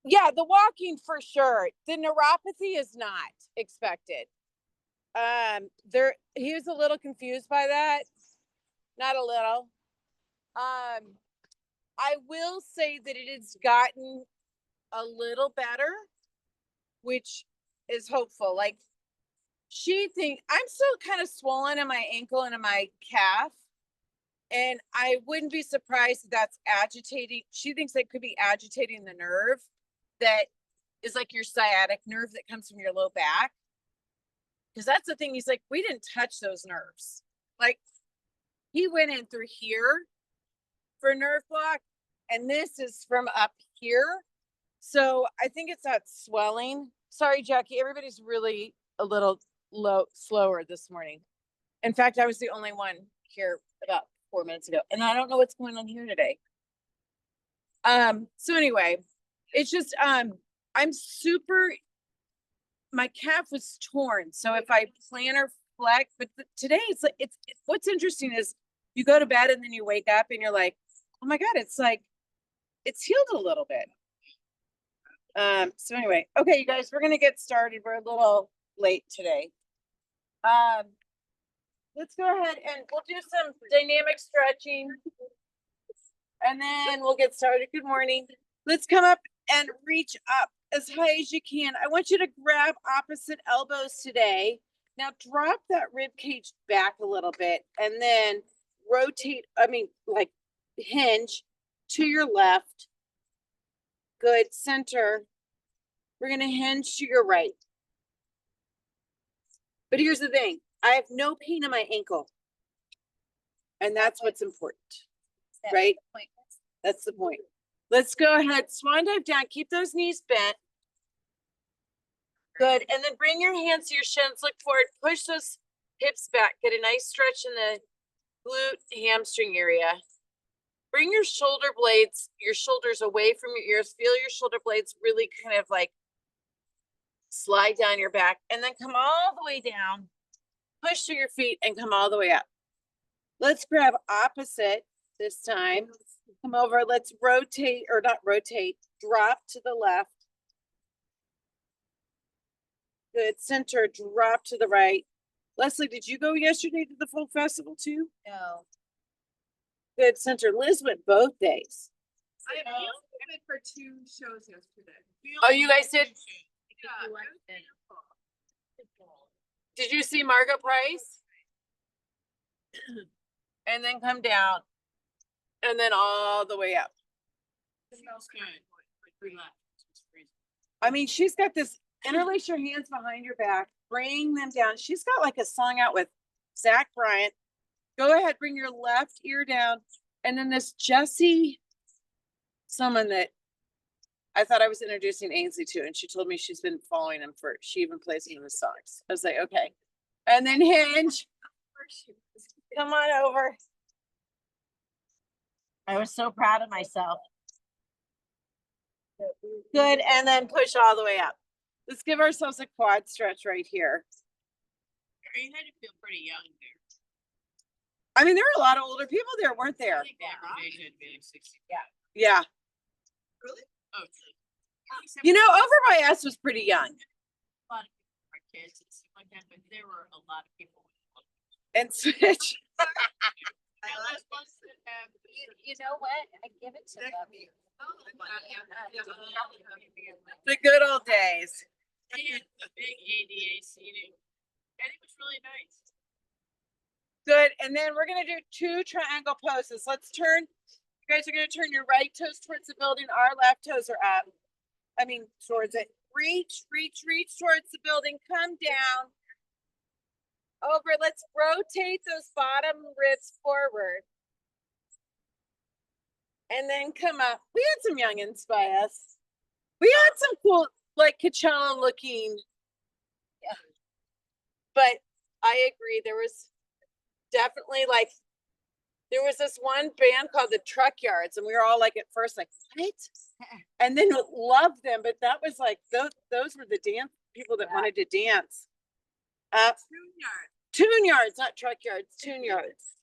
Yeah, the walking for sure. The neuropathy is not expected. He was a little confused by that. Not a little. I will say that it has gotten a little better, which is hopeful. Like I'm still kind of swollen in my ankle and in my calf. And I wouldn't be surprised if that's agitating. She thinks it could be agitating the nerve that is like your sciatic nerve that comes from your low back. Because that's the thing. He's like, we didn't touch those nerves. Like he went in through here for nerve block, and this is from up here. So I think it's that swelling. Sorry, Jackie. Everybody's really a little slower this morning. In fact, I was the only one here about 4 minutes ago, and I don't know what's going on here today. So anyway, it's just I'm super, my calf was torn. So if I plantar flex, but today it's like what's interesting is you go to bed and then you wake up and you're like, oh my God, it's like it's healed a little bit. So anyway, okay, you guys, we're gonna get started. We're a little late today. Let's go ahead and we'll do some dynamic stretching and then we'll get started. Good morning. Let's come up and reach up as high as you can. I want you to grab opposite elbows today. Now drop that rib cage back a little bit and then rotate, like hinge to your left. Good. Center. We're going to hinge to your right. But here's the thing. I have no pain in my ankle. And that's what's important, right? That's the point. Let's go ahead. Swan dive down. Keep those knees bent. Good. And then bring your hands to your shins. Look forward. Push those hips back. Get a nice stretch in the glute hamstring area. Bring your shoulder blades, your shoulders away from your ears. Feel your shoulder blades really kind of like slide down your back and then come all the way down. Push through your feet and come all the way up. Let's grab opposite this time. Come over. Let's rotate or not rotate. Drop to the left. Good. Center. Drop to the right. Leslie, did you go yesterday to the folk festival too? No. Good. Center. Liz went both days. I went for 2 shows yesterday. Oh, you guys did? Yeah. Did you see Margot Price? And then come down. And then all the way up. It smells good. I mean, she's got this, interlace your hands behind your back, bring them down. She's got like a song out with Zach Bryant. Go ahead, bring your left ear down. And then this Jessie, someone that I thought I was introducing Ainsley to, and she told me she's been following him she even plays him in the songs. I was like, okay. And then hinge. Come on over. I was so proud of myself. Good. And then push all the way up. Let's give ourselves a quad stretch right here. You had to feel pretty young there. I mean, there were a lot of older people there, weren't there? Yeah. Really? Oh, you know, over by us was pretty young. A lot of people were kids and stuff like that, but there were a lot of people. And Switch. You know what? I give it to them. The good old days. They had a big ADA seating, and it was really nice. Good. And then we're going to do 2 triangle poses. Let's turn. You guys are going to turn your right toes towards the building. Our left toes are up. Towards it. Reach towards the building. Come down. Over. Let's rotate those bottom ribs forward. And then come up. We had some youngins by us. We had some cool, like Coachella looking. Yeah. But I agree. There was definitely there was this one band called the Truck Yards, and we were all like at first like, what? And then loved them. But that was like, those were the dance people that wanted to dance. Tune Yards, not Truck Yards, Tune Yards.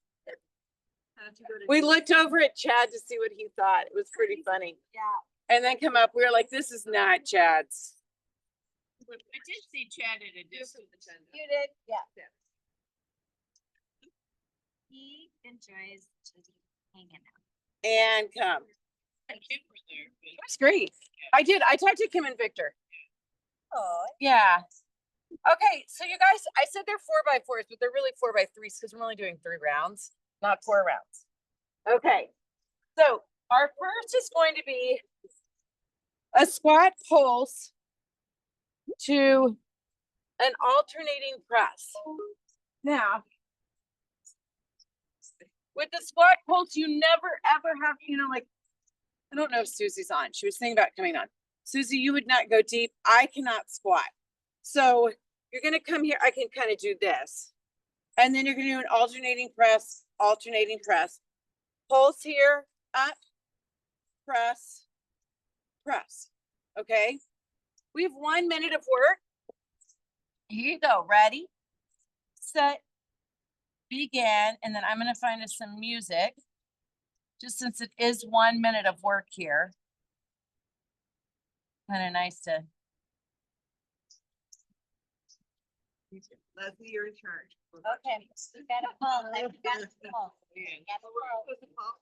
We looked over at Chad to see what he thought. It was pretty funny. Yeah. and then come up. We were like, this is not Chad's. But I did see Chad at a distance. You did, yeah. He enjoys just hanging out. And come. And Kim were there, but It was great. I did. I talked to Kim and Victor. Oh, Yeah. Okay, so you guys, I said they're 4x4s, but they're really 4x3s because we're only doing 3 rounds, not 4 rounds. Okay, so our first is going to be a squat pulse to an alternating press. Now, with the squat pulse, you never ever have, like, I don't know if Susie's on. She was thinking about coming on. Susie, you would not go deep. I cannot squat. So you're gonna come here. I can kind of do this. And then you're gonna do an alternating press, pulse here, up, press, press. Okay. We have 1 minute of work. Here you go. Ready, set, begin. And then I'm gonna find us some music, just since it is 1 minute of work here. Kind of nice to. Leslie, you're in charge. okay, you gotta pull, I forgot to pull. yeah. You gotta pull.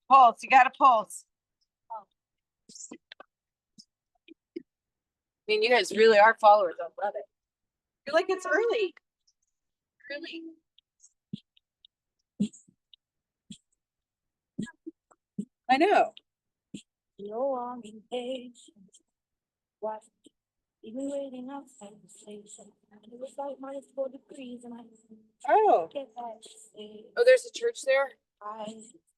Pulse, you gotta pulse. I mean, you guys really are followers. I love it. You're like, it's early. Early. I know. No, I'm impatient. Why? Even waiting outside the station. And it was like -4 degrees and I Oh, get that shit. oh, there's a church there. I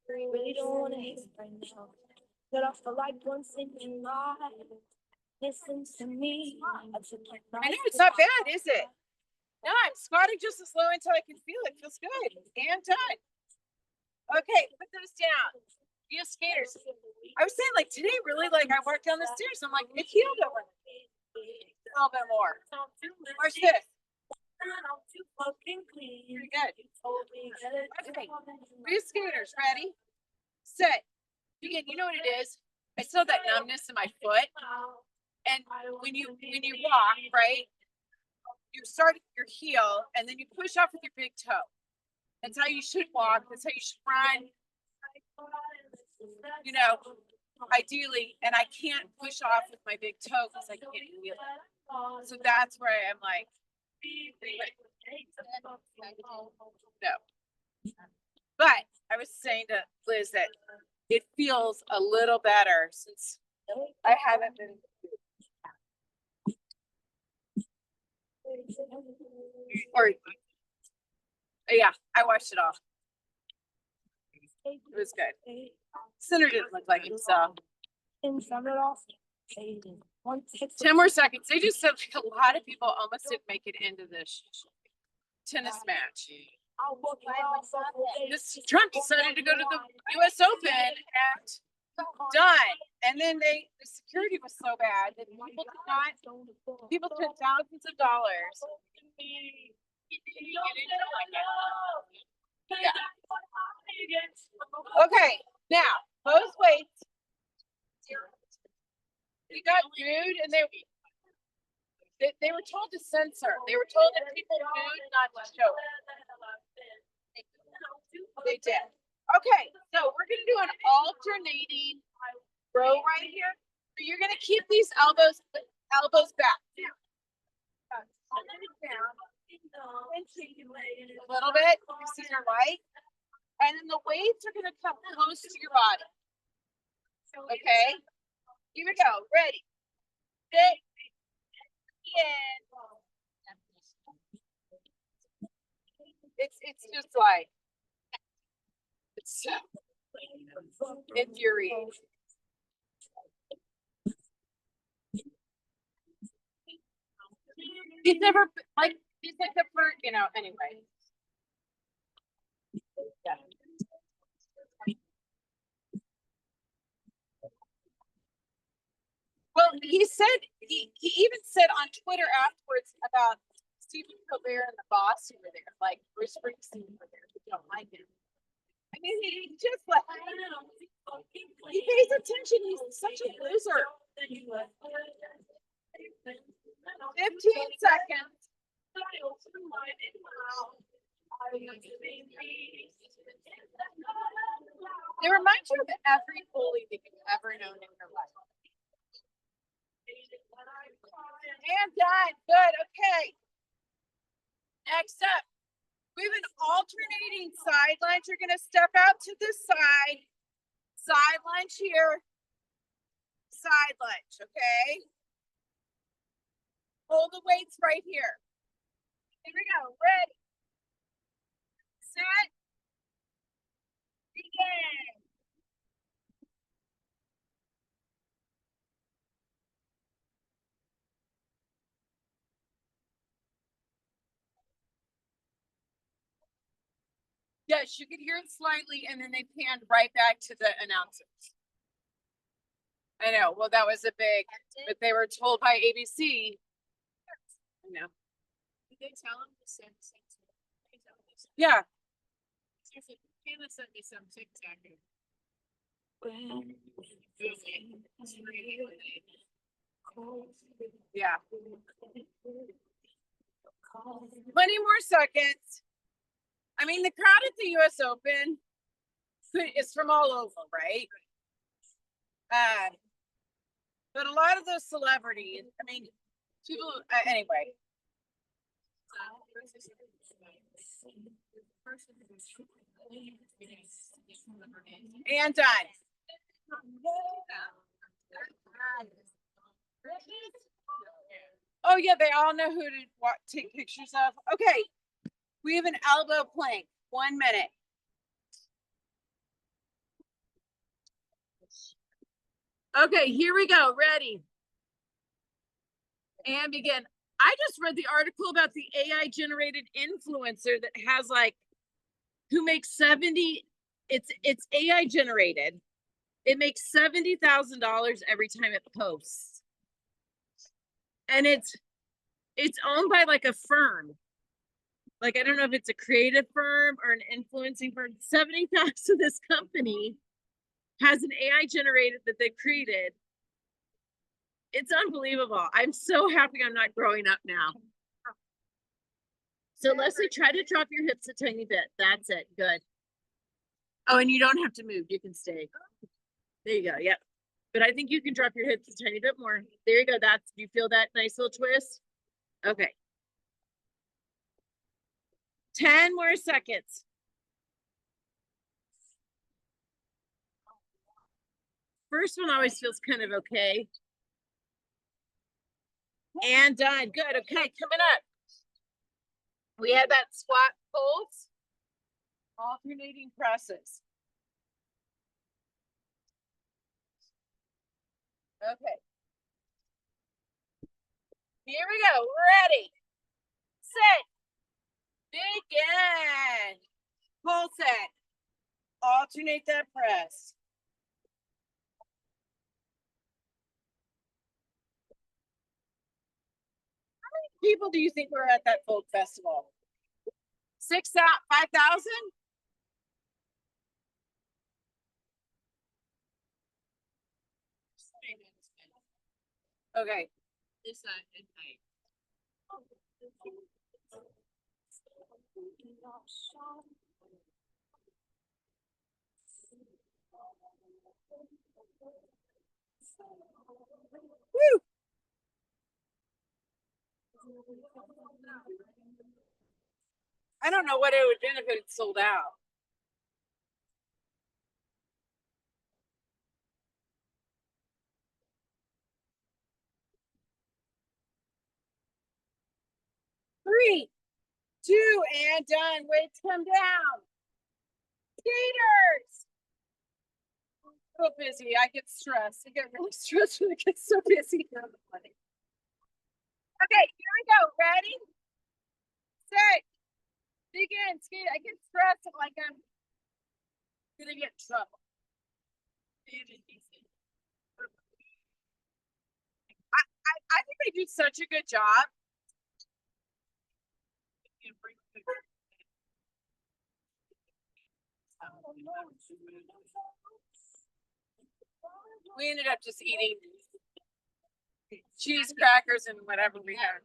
really don't want to hate it right now. Get off the light once in your life. Listen to me. I know it's not bad, is it? No, I'm squatting just as low until I can feel it. Feels good. And done. Okay, put those down. You skaters. I was saying, like, today really, like, I walked down the stairs. I'm like, it healed over a little bit more. Watch this. Pretty good. Okay, we skaters, ready, set, begin. You know what it is? I still have that numbness in my foot. And when you walk, right, you start at your heel and then you push off with your big toe. That's how you should walk. That's how you should run. Ideally, and I can't push off with my big toe because I can't feel it. So that's where I'm like, no. But I was saying to Liz that it feels a little better since I haven't been. Or, yeah, I watched it all. It was good. Center didn't look like himself. 10 more seconds. They just said like a lot of people almost didn't make it into this tennis match. This Trump decided to go to the US Open and done. And then the security was so bad that people spent thousands of dollars. Yeah. Okay, now those weights. We got food and they were told to censor. They were told that people food not to show. They did. Okay, so we're gonna do an alternating row right here. So you're gonna keep these elbows back. A little bit. You see your light, and then the weights are gonna come close to your body. Okay. Here we go. Ready. Sit. In. It's just like it's so infuriating. He's never like he's like the first, anyway. Yeah. Well, he said he even said on Twitter afterwards about Stephen Colbert and the boss who were there, like Bruce Springsteen were there, who don't like him. I mean, he just like, he pays attention, he's such a loser. 15 seconds. It reminds you of every bully that you've ever known in your life. And done. Good. Okay. Next up, we have an alternating side lunge. You're going to step out to the side. Side lunge here. Side lunge. Okay. Hold the weights right here. Here we go. Ready. Set. Begin. Yes, you could hear it slightly, and then they panned right back to the announcers. I know. Well, that was a big, but they were told by ABC. I know. Did they tell him to send something? Yeah. Seriously, Kayla sent me some TikTok. Yeah. 20 more seconds. I mean, the crowd at the US Open is from all over, right? But a lot of those celebrities, I mean, people, anyway. And done. Oh yeah, they all know who to take pictures of. Okay, we have an elbow plank. 1 minute. Okay, here we go. Ready. And begin. I just read the article about the AI generated influencer that has like, who makes 70, it's AI generated. It makes $70,000 every time it posts. And it's owned by like a firm. Like, I don't know if it's a creative firm or an influencing firm. 70,000, this company has an AI generated that they created. It's unbelievable. I'm so happy I'm not growing up now. So Leslie, try to drop your hips a tiny bit. That's it. Good. Oh, and you don't have to move. You can stay. There you go. Yep. But I think you can drop your hips a tiny bit more. There you go. That's, do you feel that nice little twist? Okay. 10 more seconds. First one always feels kind of okay. And done. Good. Okay, coming up. We had that squat pulse. Alternating presses. Okay. Here we go. Ready. Set. Begin. Pull set. Alternate that press. How many people do you think were at that folk festival? 5,000? Okay. This at night. Woo! I don't know what it would have been if it had sold out. Three, two, and done. Weights come down. Skaters. So busy. I get stressed. I get really stressed when it gets so busy. Okay, here we go. Ready? Set. Begin. Skate. I get stressed like I'm gonna get in trouble. I think they do such a good job. We ended up just eating cheese crackers and whatever we had.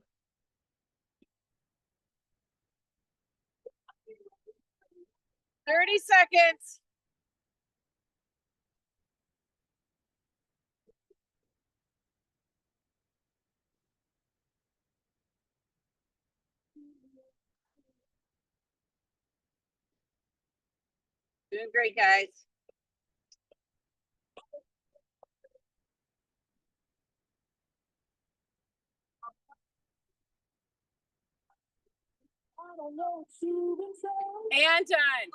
$30. Doing great, guys. And done.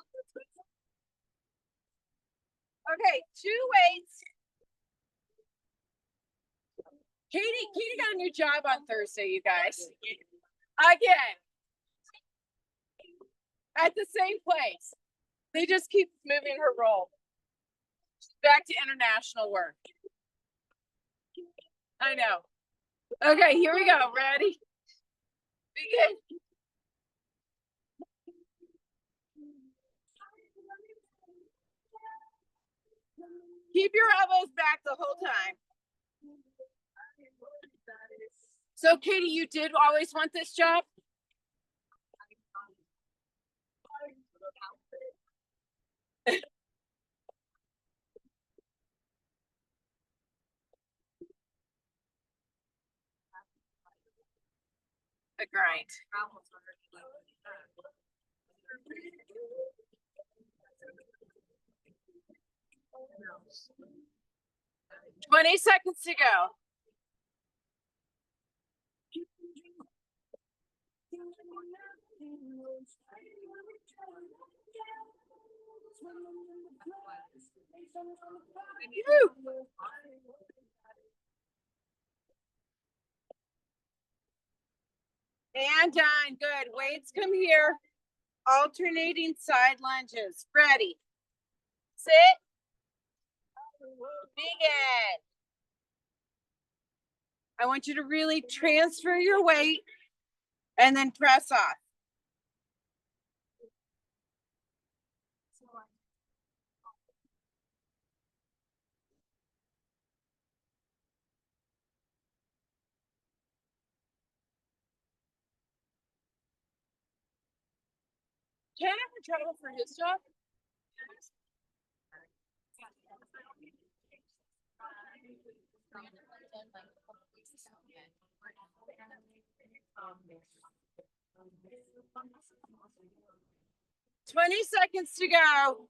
Okay, 2 weights. Katie got a new job on Thursday, you guys. Again. At the same place. They just keep moving her role. Back to international work. I know. Okay, here we go. Ready? Begin. Keep your elbows back the whole time. So, Katie, you did always want this job? A grind. 20 seconds to go. And done. Good. Weights come here. Alternating side lunges. Ready. Sit. Begin. I want you to really transfer your weight and then press off. Ken ever travel for his job? 20 seconds to go.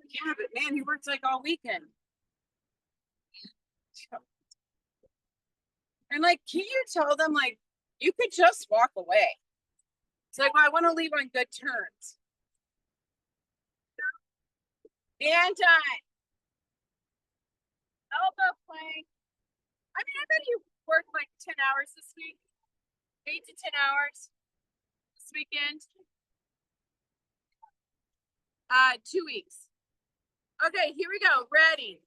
Yeah, but man, he works like all weekend. And like, can you tell them like you could just walk away? It's like, well, I want to leave on good terms. And done. Elbow plank. I mean, I bet you worked like 10 hours this week. 8 to 10 hours this weekend. 2 weeks. Okay, here we go. Ready.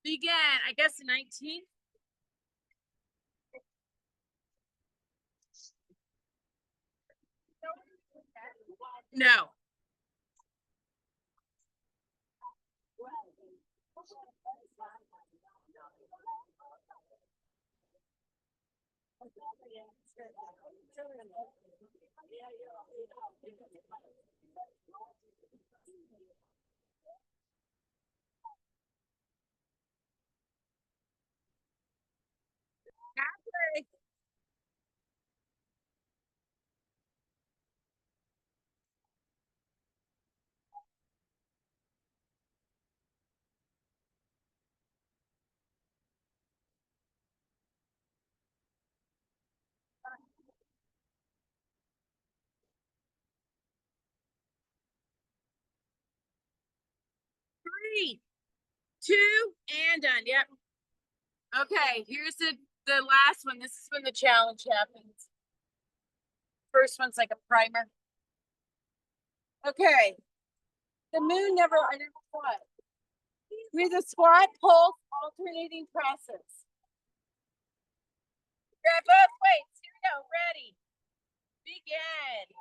Begin. I guess the 19th. No. Halfway. Three, 2, and done. Yep. Okay, here's the last one. This is when the challenge happens. First one's like a primer. Okay. The moon never, I never squat. With a squat, pulse, alternating presses. Grab both weights. Here we go. Ready. Begin.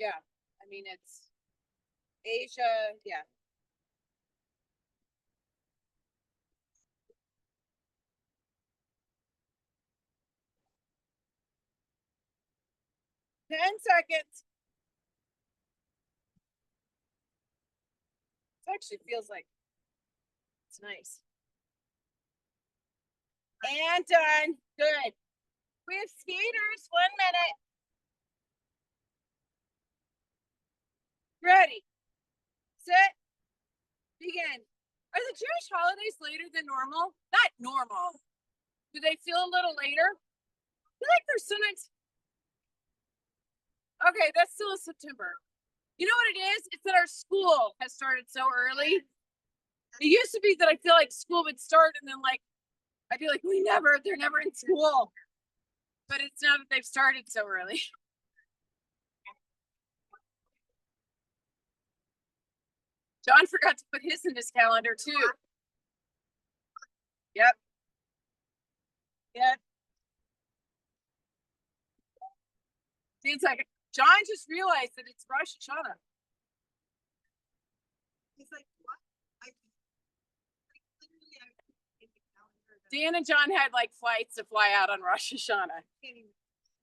Yeah, I mean, it's Asia, yeah. Ten seconds. It actually feels like it's nice. And done. Good. We have skaters. 1 minute. Ready. Set. Begin. Are the Jewish holidays later than normal? Not normal. Do they feel a little later? I feel like there's sometimes. Okay, that's still September. You know what it is? It's that our school has started so early. It used to be that I feel like school would start and then like I'd be like, they're never in school. But it's now that they've started so early. John forgot to put his in his calendar too. Yep. Yep. Seems like John just realized that it's Rosh Hashanah. He's like, what? Dan and John had like flights to fly out on Rosh Hashanah.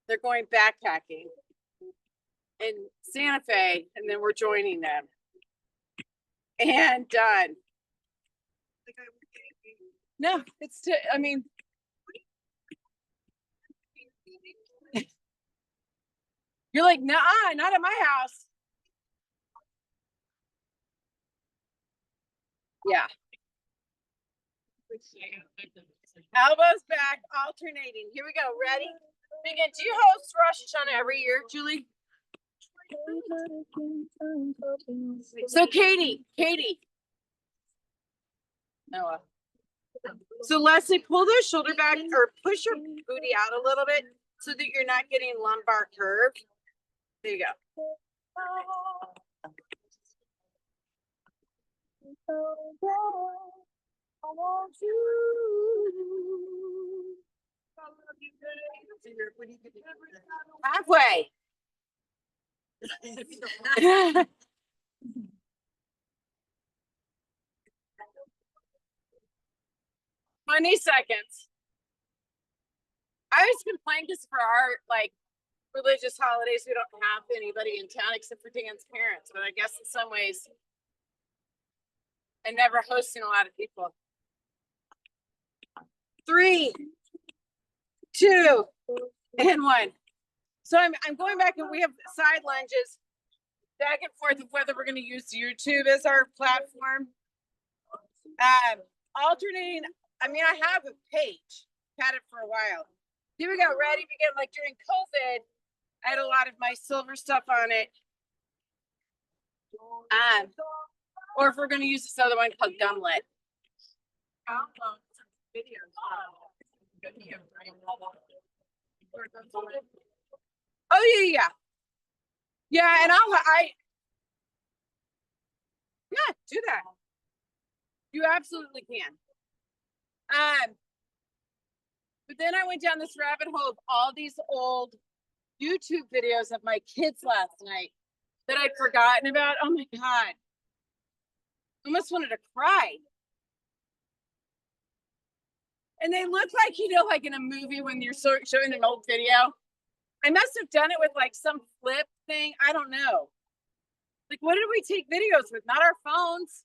They're going backpacking in Santa Fe, and then we're joining them. And done. No, it's I mean, you're like, nah, not at my house. Yeah. Elbows back, alternating. Here we go. Ready? Begin. Do you host Rosh Hashanah every year, Julie? So Katie. Noah. So Leslie, pull the shoulder back or push your booty out a little bit so that you're not getting lumbar curve. There you go. I want you. Halfway. 20 seconds. I always complain because for our like religious holidays, we don't have anybody in town except for Dan's parents. But I guess in some ways, and never hosting a lot of people. 3, 2, and 1. So I'm going back and we have side lunges back and forth of whether we're going to use YouTube as our platform. Alternating. I mean, I have a page, had it for a while. Here we go. Ready? Begin. Like during COVID, I had a lot of my silver stuff on it. Or if we're going to use this other one called Gumlet. Oh yeah. Yeah, and yeah, do that. You absolutely can. But then I went down this rabbit hole of all these old YouTube videos of my kids last night that I'd forgotten about. Oh my God. I almost wanted to cry. And they look like, like in a movie when you're showing an old video. I must have done it with like some flip thing. I don't know. Like, what did we take videos with? Not our phones.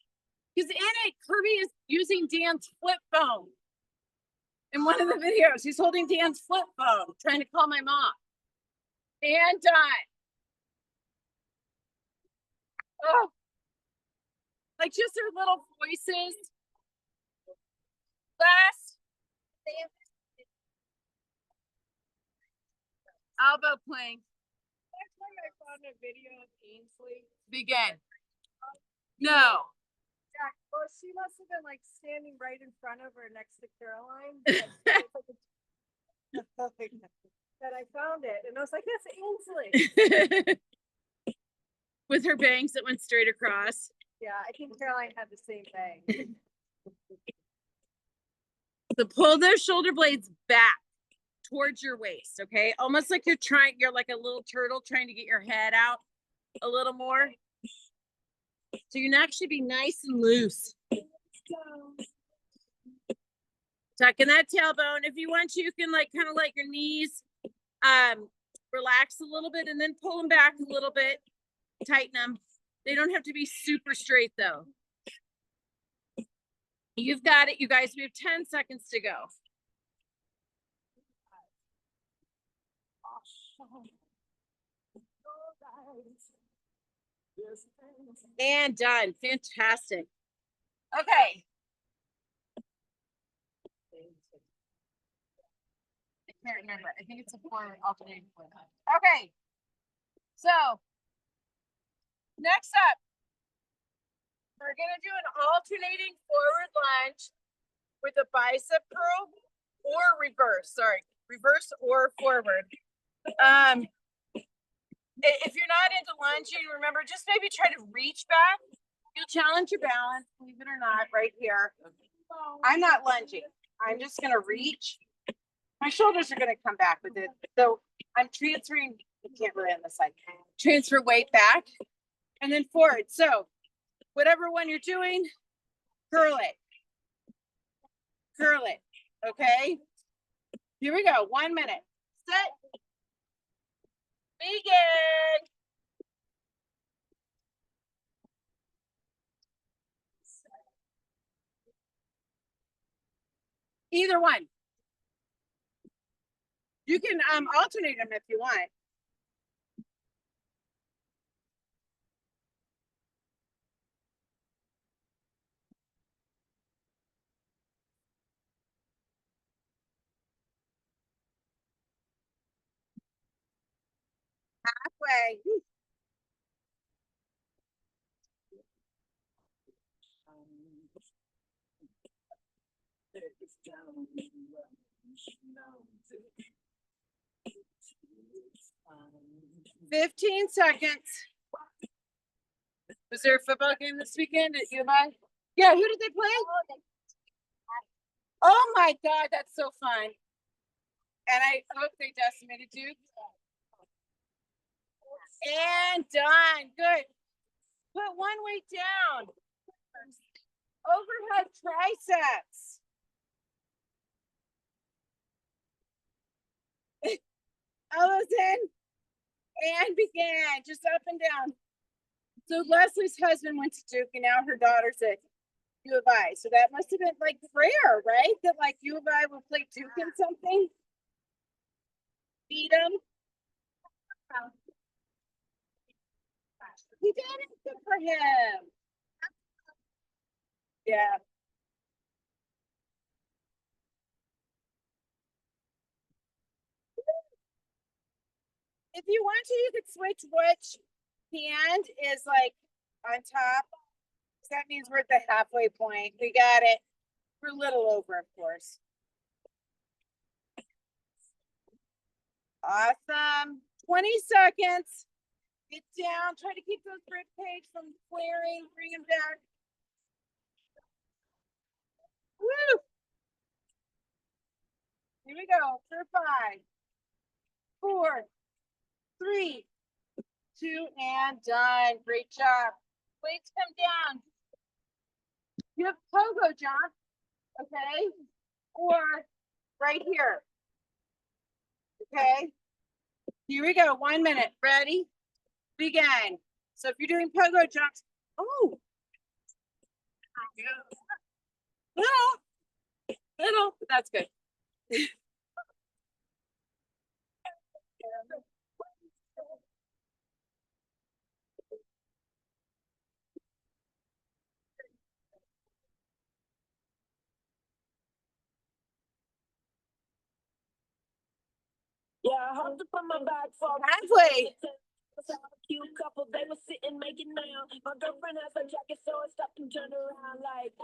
Because in it, Kirby is using Dan's flip phone. In one of the videos, he's holding Dan's flip phone, trying to call my mom. And done. Oh. Like just their little voices. Last. Elbow playing. Next time I found a video of Ainsley. Begin. No. Well, she must have been like standing right in front of her next to Caroline. That I found it, and I was like, "That's Ainsley." With her bangs that went straight across. Yeah, I think Caroline had the same thing. So pull those shoulder blades back towards your waist, okay? Almost like you're like a little turtle trying to get your head out. A little more. So your neck should be nice and loose. Tucking that tailbone. If you want to, you can like kind of let your knees relax a little bit and then pull them back a little bit. Tighten them. They don't have to be super straight though. You've got it, you guys. We have 10 seconds to go. And done. Fantastic. Okay. I can't remember. I think it's a forward alternating forward. Okay. So next up, we're gonna do an alternating forward lunge with a bicep curl or reverse. Sorry, reverse or forward. If you're not into lunging, remember, just maybe try to reach back. You'll challenge your balance, believe it or not, right here. I'm not lunging. I'm just gonna reach. My shoulders are gonna come back with it. So I'm transferring, I can't really on this side. Transfer weight back and then forward. So whatever one you're doing, curl it. Curl it. Okay. Here we go. 1 minute. Set. Begin. Either one. You can alternate them if you want. Halfway. 15 seconds. Was there a football game this weekend at U of I? Yeah, who did they play? Oh my God, that's so fun. And I hope they decimated Duke. And done. Good. Put one weight down. Overhead triceps. Elbows in and began. Just up and down. So Leslie's husband went to Duke and now her daughter's at U of I. So that must have been like rare, right? That like U of I would play Duke in something. Beat them. He did it. Good for him. Yeah. If you want to, you could switch which hand is like on top. That means we're at the halfway point. We got it. We're a little over, of course. Awesome. 20 seconds. Get down. Try to keep those rib cage from flaring. Bring them back. Woo! Here we go. For 5, 4, 3, 2, and done. Great job. Weights come down. You have pogo jump, okay? Or right here. Okay. Here we go. 1 minute. Ready? Begin. So if you're doing pogo jumps, oh, little, that's good. Yeah, I hopped up on my back for Halfway. cute couple, they were sitting making nail. My girlfriend has a jacket, so I stopped and turned around like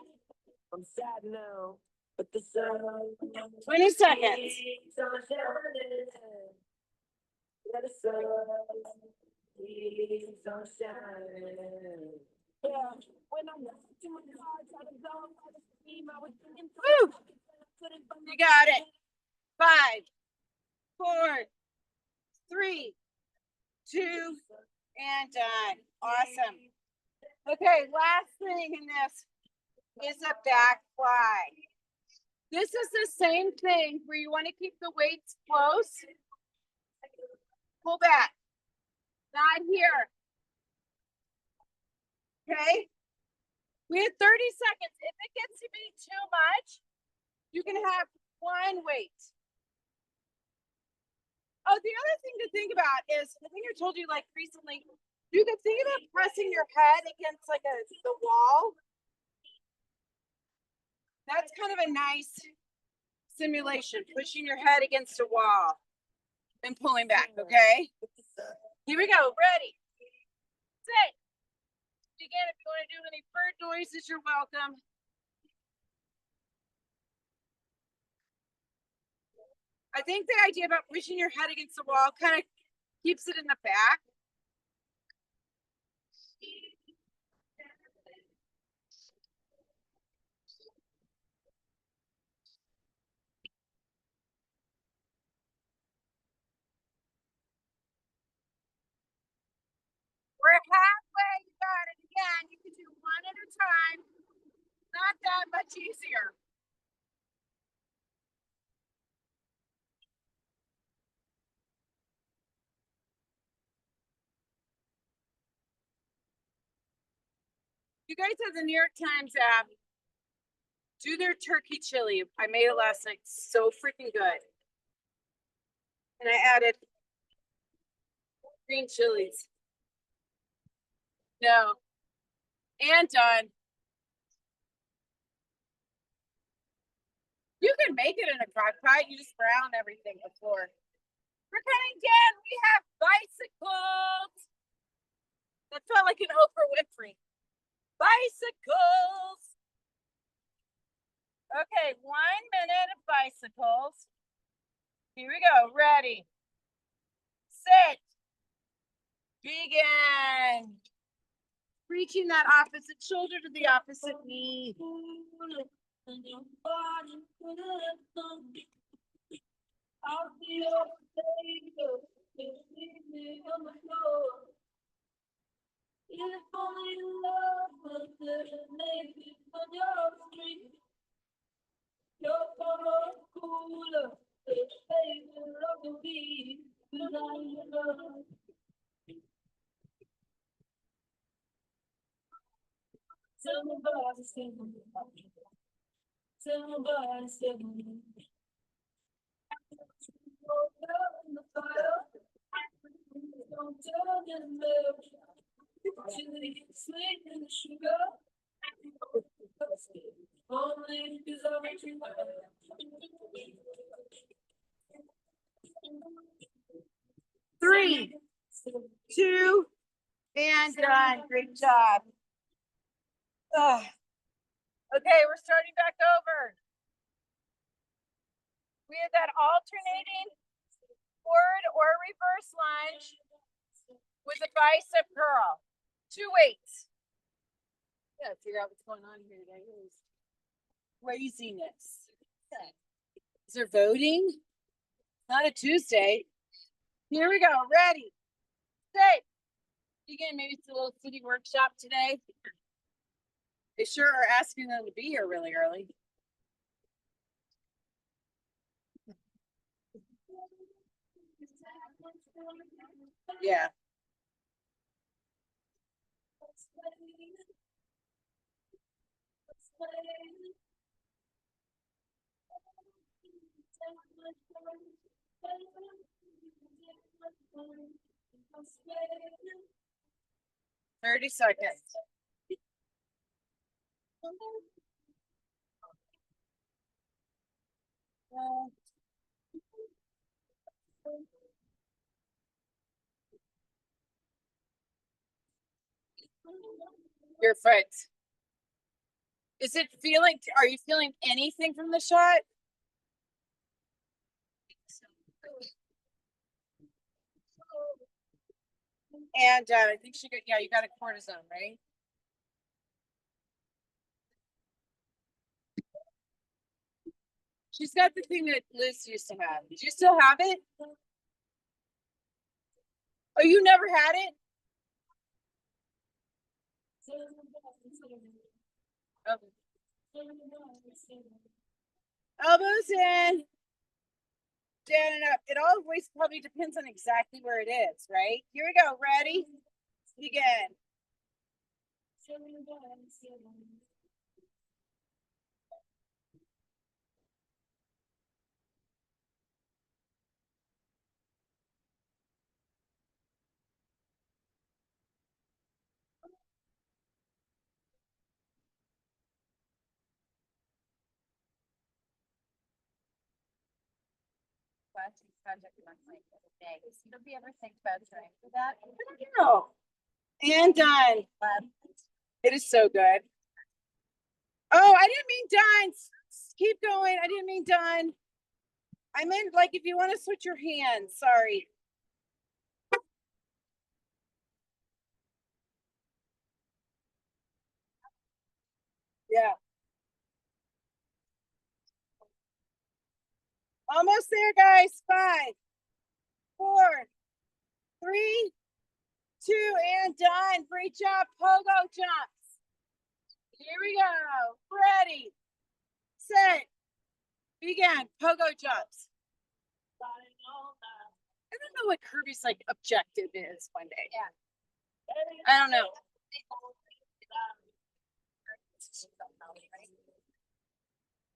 I'm sad now, but the sun 20 seconds. keeps on shining. Let the sun keeps on shining. Yeah, when I'm walking to my car, trying to go by the stream, I was thinking, Woo! You got it. 5, 4, 3, 2, And done. Awesome. Okay, last thing in this is a back fly. This is the same thing where you want to keep the weights close. Pull back. Not here. Okay? We have 30 seconds. If it gets to be too much, you can have one weight. Oh, the other thing to think about is, I think I told you like recently, you can think about pressing your head against like the wall. That's kind of a nice simulation, pushing your head against a wall and pulling back, okay? Here we go, ready, set. Again, if you want to do any bird noises, you're welcome. I think the idea about pushing your head against the wall kind of keeps it in the back. We're halfway, you got it. Again, you can do one at a time. Not that much easier. You guys have the New York Times app. Do their turkey chili. I made it last night. So freaking good. And I added green chilies. No. And done. You can make it in a crock pot. You just brown everything before. We're cutting down. We have bicycles. That felt like an Oprah Winfrey. Bicycles. Okay, 1 minute of bicycles. Here we go. Ready. Sit. Begin. Reaching that opposite shoulder to the opposite knee. Three, two, and done. Great job. Ugh. Okay, we're starting back over. We have that alternating forward or reverse lunge with a bicep curl. 2 weights. Yeah, figure out what's going on here today. Craziness. Is there voting? Not a Tuesday. Here we go. Ready. Set. Again, maybe it's a little city workshop today. They sure are asking them to be here really early. Yeah. Thirty seconds. Your foot. Is it feeling, are you feeling anything from the shot? And I think she got, yeah, you got a cortisone, right? She's got the thing that Liz used to have. Do you still have it? Oh, you never had it? Elbows in, down and up. It always probably depends on exactly where it is, right? Here we go. Ready? Begin. Did you ever think about trying for that? No. And done. It is so good. Oh, I didn't mean done. Keep going. I didn't mean done. I meant like if you want to switch your hands. Sorry. Yeah. Almost there, guys. 5, 4, 3, 2, and done. Great job. Pogo jumps. Here we go. Ready, set, begin. Pogo jumps. I don't know what Kirby's like objective is one day. Yeah. I don't know.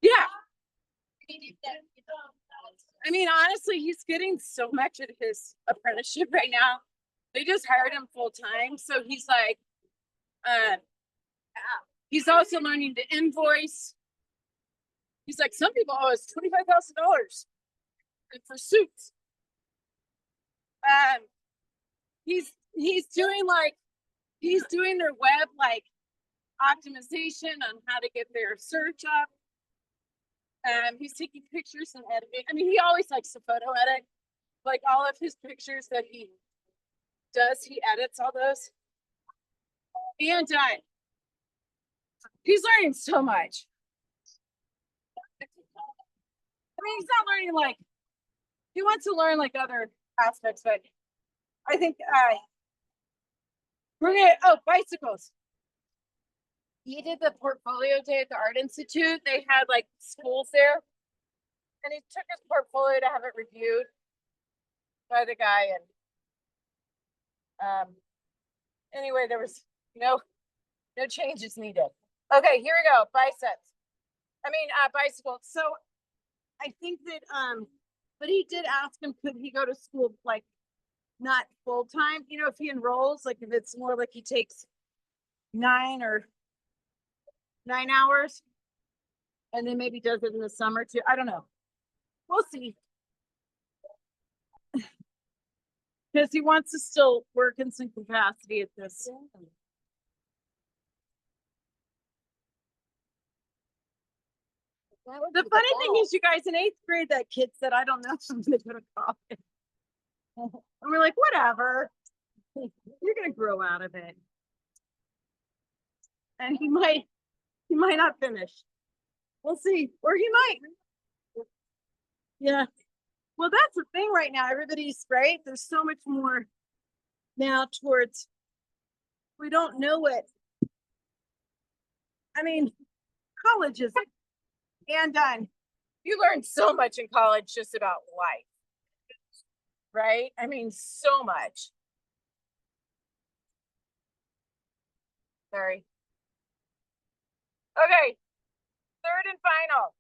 Yeah. I mean, honestly, he's getting so much at his apprenticeship right now. They just hired him full time. So he's like, he's also learning to invoice. He's like, some people owe us $25,000 for suits. He's doing like, he's doing their web like optimization on how to get their search up. He's taking pictures and editing. I mean, he always likes to photo edit. Like all of his pictures that he does, he edits all those. And he's learning so much. I mean, he's not learning like, he wants to learn like other aspects, but I think we're gonna, oh, bicycles. He did the portfolio day at the Art Institute. They had like schools there. And he took his portfolio to have it reviewed by the guy. And anyway, there was no changes needed. Okay, here we go. Bicycles. So I think that but he did ask him, could he go to school like not full time? You know, if he enrolls, like if it's more like he takes 9 hours and then maybe does it in the summer too. I don't know. We'll see. Because he wants to still work in some capacity at this. The funny thing is, you guys, in 8th grade, that kid said, I don't know if I'm gonna go to college. And we're like, whatever. You're gonna grow out of it. And he might not finish. We'll see. Or he might. Yeah. Well, that's the thing right now. Everybody's right. There's so much more now towards, we don't know it. I mean, college is, and you learn so much in college just about life. Right? I mean, so much. Sorry. Okay. Third and final.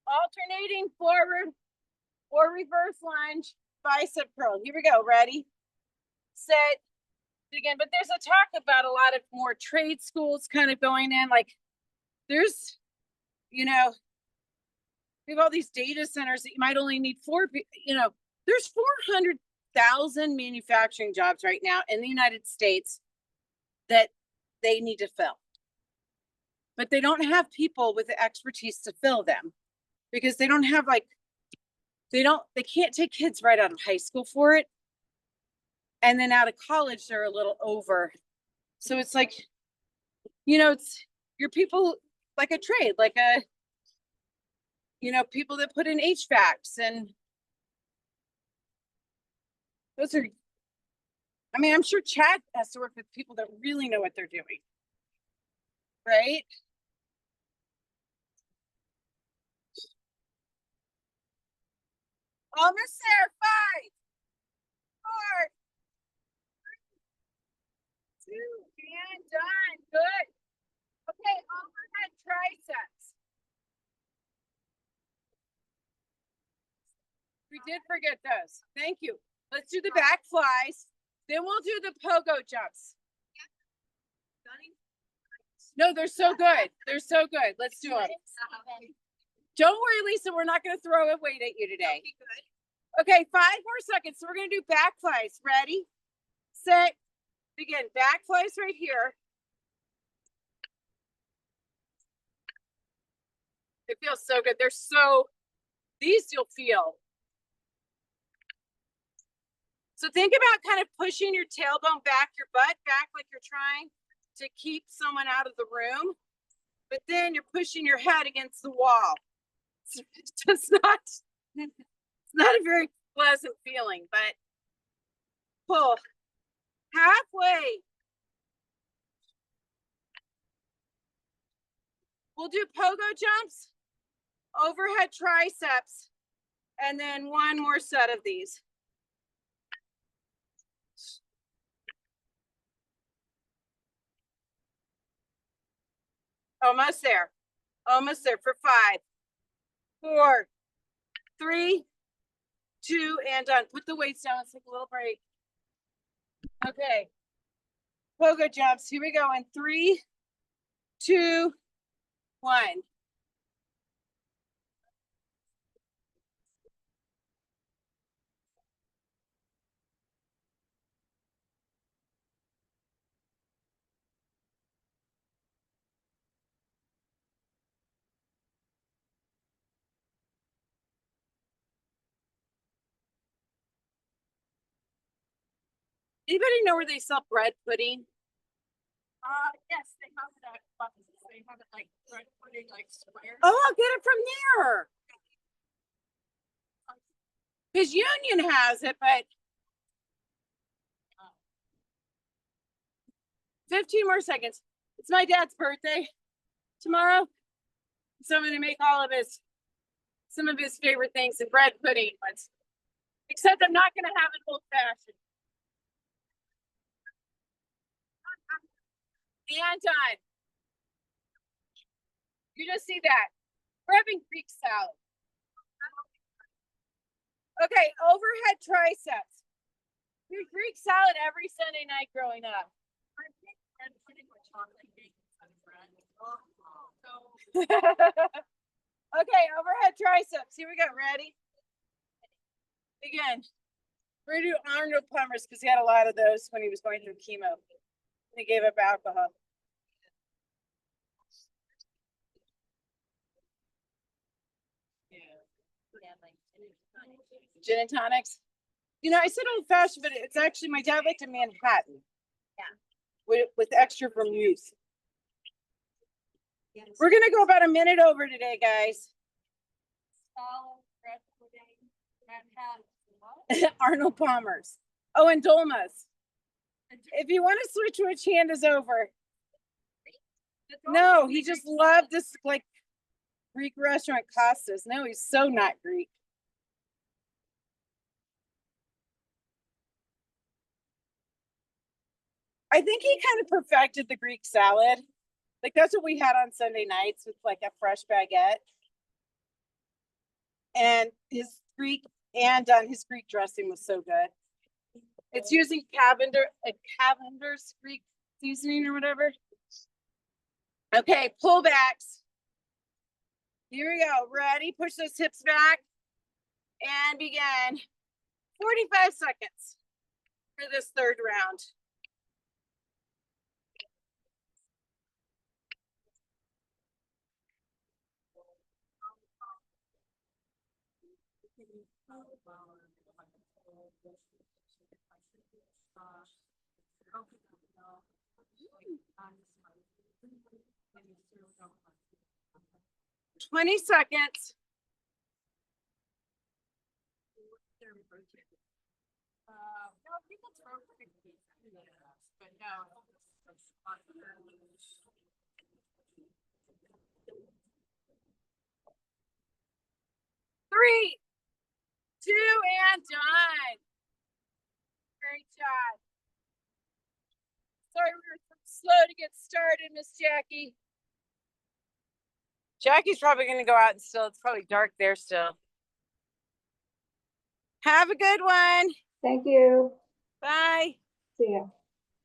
Alternating forward or reverse lunge, bicep curl. Here we go. Ready, set, begin. But there's a talk about a lot of more trade schools kind of going in. Like there's, you know, we have all these data centers that you might only need 4, you know, there's 400,000 manufacturing jobs right now in the United States that they need to fill. But they don't have people with the expertise to fill them because they don't have like, they can't take kids right out of high school for it. And then out of college, they're a little over. So it's like, you know, it's your people like a trade, like a, you know, people that put in HVACs and those are I mean, I'm sure Chad has to work with people that really know what they're doing. Right? Almost there. 5, 4, 2, and done. Good. Okay, overhead triceps. We did forget those. Thank you. Let's do the back flies. Then we'll do the pogo jumps. No, they're so good. They're so good. Let's do them. Don't worry, Lisa. We're not going to throw a weight at you today. Okay, 5 more seconds. So we're going to do back flies. Ready, set, begin. Back flies right here. It feels so good. They're so, these you'll feel. So think about kind of pushing your tailbone back, your butt back like you're trying to keep someone out of the room. But then you're pushing your head against the wall. It's just not, it's not a very pleasant feeling, but pull halfway. We'll do pogo jumps, overhead triceps, and then one more set of these. Almost there. Almost there for 5, 4, 3, 2, and done. Put the weights down. Let's take a little break. Okay. Pogo jumps. Here we go in 3, 2, 1. Anybody know where they sell bread pudding? Yes, they have it at Bucky's. They have it like bread pudding, like square. Oh, I'll get it from there. Because Union has it, but 15 more seconds. It's my dad's birthday tomorrow. So I'm gonna make all of some of his favorite things and bread pudding ones. Except I'm not gonna have it old fashioned. And done. You just see that. We're having Greek salad. Okay, overhead triceps. We had Greek salad every Sunday night growing up. And putting my chocolate cake on bread. Okay, overhead triceps. Here we go. Ready? Again. We're gonna do Arnold Palmer's because he had a lot of those when he was going through chemo. He gave up alcohol. Gin and tonics. You know, I said old fashioned, but it's actually my dad liked a Manhattan. Yeah. With extra vermouth. We're gonna go about a minute over today, guys. Salad, bread pudding, Manhattan. Arnold Palmer's. Oh, and Dolma's. If you want to switch which hand is over. No, he just loved this like Greek restaurant Costas. No, he's so not Greek. I think he kind of perfected the Greek salad. Like that's what we had on Sunday nights with like a fresh baguette. And his Greek dressing was so good. It's using Cavender's Greek seasoning or whatever. Okay, pullbacks. Here we go. Ready? Push those hips back and begin. 45 seconds for this third round. Twenty seconds. No, people throw But no. 3, 2, and done. Great job. Sorry, we were slow to get started, Miss Jackie. Jackie's probably going to go out and still, it's probably dark there still. Have a good one. Thank you. Bye. See ya.